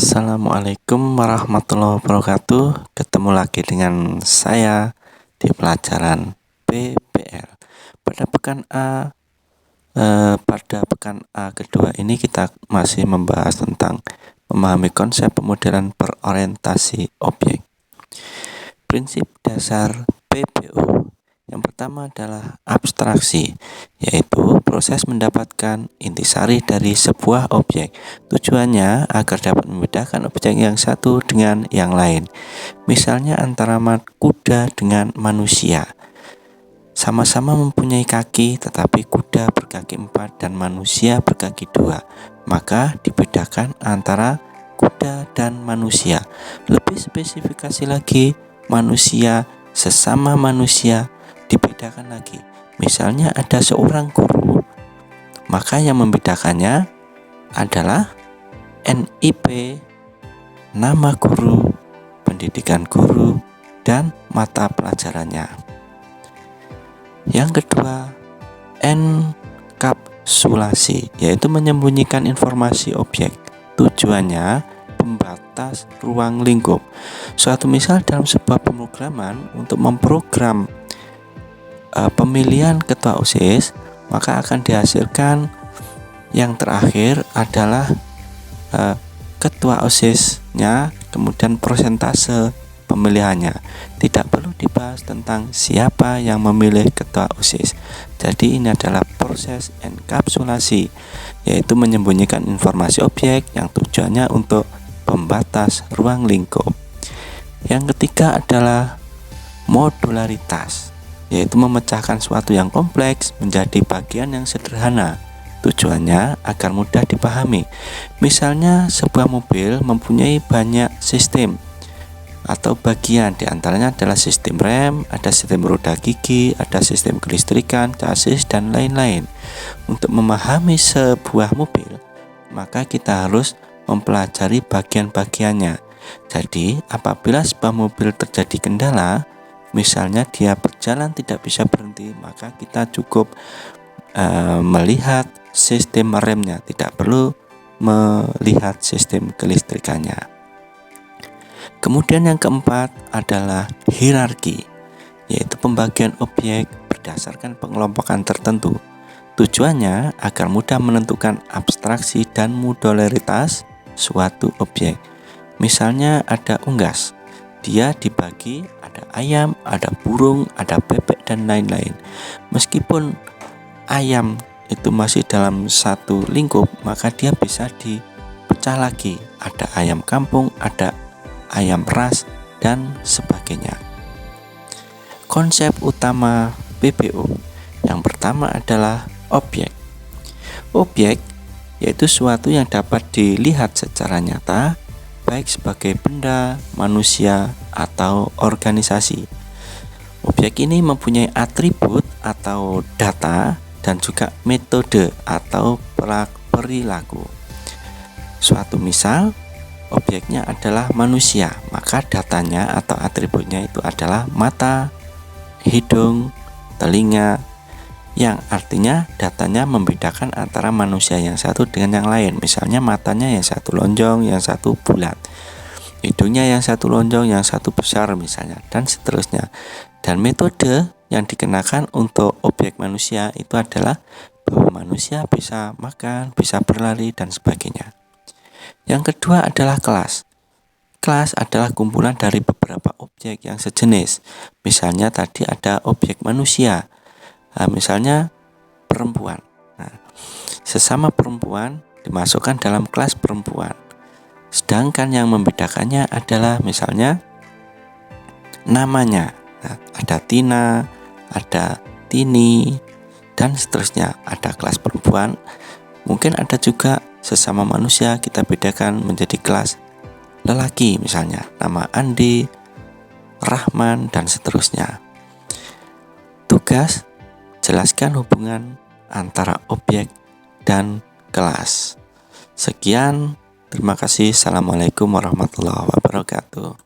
Assalamualaikum warahmatullahi wabarakatuh. Ketemu lagi dengan saya di pelajaran PPL. Pada pekan A kedua ini kita masih membahas tentang memahami konsep pemodelan berorientasi objek. Prinsip dasar PPO. Yang pertama adalah abstraksi, yaitu proses mendapatkan intisari dari sebuah objek. Tujuannya agar dapat membedakan objek yang satu dengan yang lain. Misalnya antara kuda dengan manusia. Sama-sama mempunyai kaki, tetapi kuda berkaki 4 dan manusia berkaki 2. Maka dibedakan antara kuda dan manusia. Lebih spesifikasi lagi, manusia sesama manusia dibedakan lagi. Misalnya ada seorang guru, maka yang membedakannya adalah NIP, nama guru, pendidikan guru, dan mata pelajarannya. Yang kedua, enkapsulasi, yaitu menyembunyikan informasi objek. Tujuannya pembatas ruang lingkup. Suatu misal dalam sebuah pemrograman untuk memprogram pemilihan ketua OSIS, maka akan dihasilkan yang terakhir adalah ketua OSIS-nya, kemudian persentase pemilihannya. Tidak perlu dibahas tentang siapa yang memilih ketua OSIS. Jadi ini adalah proses enkapsulasi, yaitu menyembunyikan informasi objek yang tujuannya untuk pembatas ruang lingkup. Yang ketiga adalah modularitas, yaitu memecahkan suatu yang kompleks menjadi bagian yang sederhana. Tujuannya agar mudah dipahami. Misalnya sebuah mobil mempunyai banyak sistem atau bagian, diantaranya adalah sistem rem, ada sistem roda gigi, ada sistem kelistrikan, chassis, dan lain-lain. Untuk memahami sebuah mobil, maka kita harus mempelajari bagian-bagiannya. Jadi apabila sebuah mobil terjadi kendala, misalnya dia berjalan tidak bisa berhenti, maka kita cukup melihat sistem remnya, tidak perlu melihat sistem kelistrikannya. Kemudian yang keempat adalah hierarki, yaitu pembagian objek berdasarkan pengelompokan tertentu. Tujuannya agar mudah menentukan abstraksi dan modularitas suatu objek. Misalnya ada unggas, dia dibagi, ada ayam, ada burung, ada bebek, dan lain-lain. Meskipun ayam itu masih dalam satu lingkup, maka dia bisa dipecah lagi. Ada ayam kampung, ada ayam ras, dan sebagainya. Konsep utama PPO yang pertama adalah objek. Objek yaitu suatu yang dapat dilihat secara nyata, baik sebagai benda, manusia, atau organisasi. Objek ini mempunyai atribut atau data dan juga metode atau perilaku. Suatu misal, objeknya adalah manusia, maka datanya atau atributnya itu adalah mata, hidung, telinga, yang artinya datanya membedakan antara manusia yang satu dengan yang lain. Misalnya matanya yang satu lonjong, yang satu bulat, hidungnya yang satu lonjong, yang satu besar misalnya, dan seterusnya. Dan metode yang dikenakan untuk objek manusia itu adalah bahwa manusia bisa makan, bisa berlari, dan sebagainya. Yang kedua adalah kelas. Kelas adalah kumpulan dari beberapa objek yang sejenis. Misalnya tadi ada objek manusia, misalnya perempuan. Sesama perempuan dimasukkan dalam kelas perempuan. Sedangkan yang membedakannya adalah misalnya namanya. Ada Tina, ada Tini, dan seterusnya. Ada kelas perempuan. Mungkin ada juga sesama manusia kita bedakan menjadi kelas lelaki, misalnya nama Andi, Rahman, dan seterusnya. Tugas: jelaskan hubungan antara objek dan kelas. Sekian, terima kasih. Assalamualaikum warahmatullahi wabarakatuh.